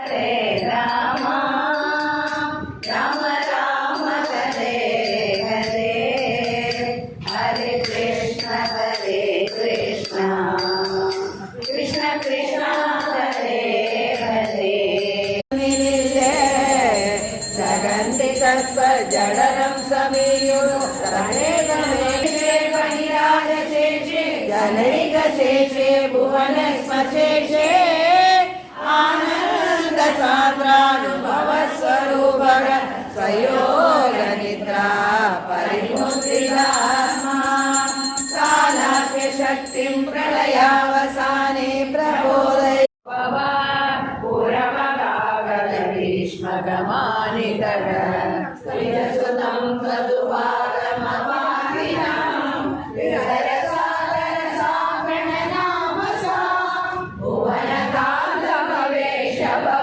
हरे राम राम राम हरे हरे हरे कृष्ण कृष्ण कृष्ण हरे हरे सगंधि तत्व जडरं समीयुः जनैक शेषे भुवन स्मशेषे आनंद सान्द्रानुभव स्वरूप स्वयोग निद्रा परिमुद्रितात्मा कालाख्य शक्तिं प्रलयावसाने प्रबोधय भीष्मगमानितः